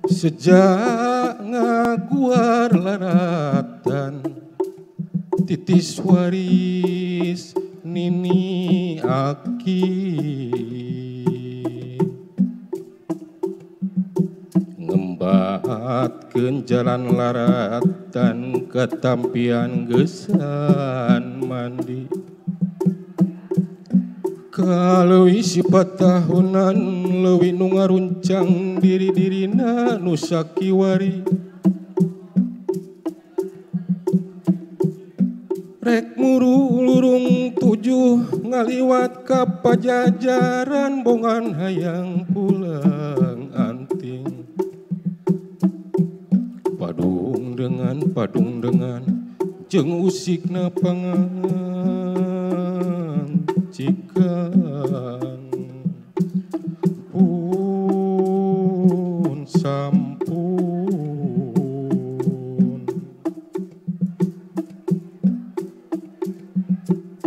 Sejak ngaguar laratan titis waris nini aki ngembatkeun jalan laratan ketampian gesan mandi kalau isi patahunan leuwih nu ngaruncang diri-dirina nu sakiwari rek murulurung tujuh ngaliwat ka pajajaran bongan hayang pulang anting padung dengan jeung usikna pangan cikan pun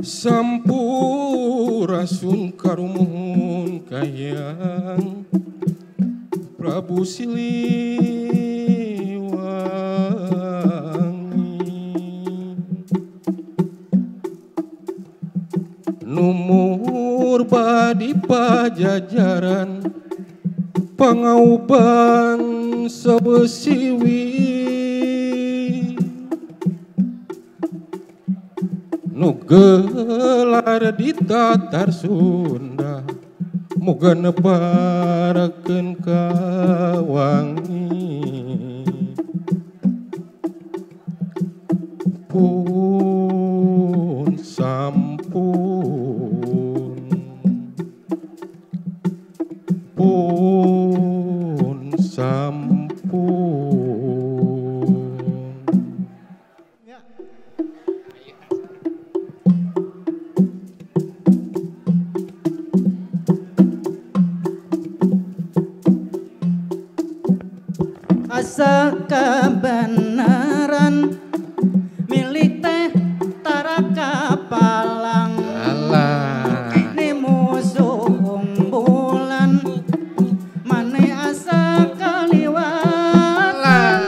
sampurasun karumuhun kayang Prabu Siliwangi numur badi pajajaran pangauban sabesiwi nu gelar di Tatar Sunda moga neparakeun ka wangi pun sampun asa kebenaran milik teh tara kapalang ni musuh bulan mane asa kaliwatan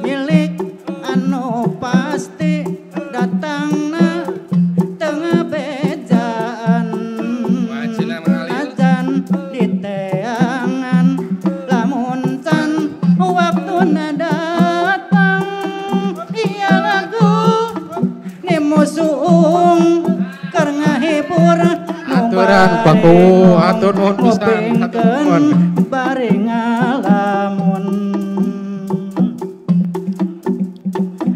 milik anu pasti datangna tengah bejaan ajan di teangan lamun can waktu datang iya lagu ni musuh keur ngahibur aturan baku atur nuhun pisan atur nuhun bari ngalamun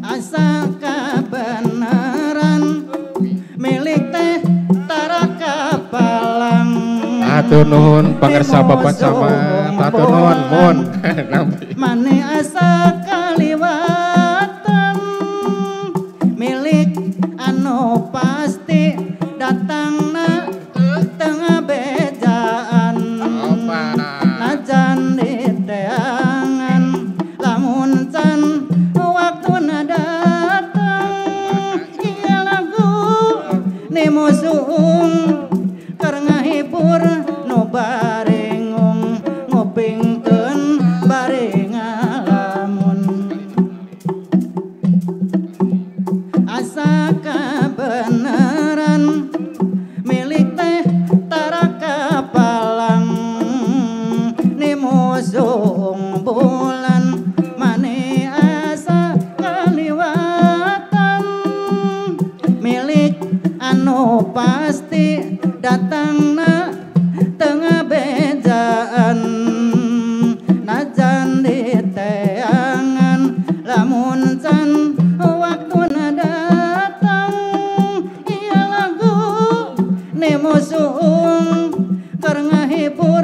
asa kabenaran milik teh tara kapalang atur nuhun pangersa Bapak Camat atur nuhun mun mane asa kaliwatan milik anu pasti datangna tengah bejaan najan di teangan lamun can waktuna datang iya lagu ni musuh keur ngahibur nu barengung ngupingkeun bari ngalamun asa kabenaran milik teh tara kapalang ni musuh bulan mane asa kaliwatan milik anu pasti datangna tengah bejaan najan di teangan lamun can waktuna datang iya lagu ni musuh keur ngahibur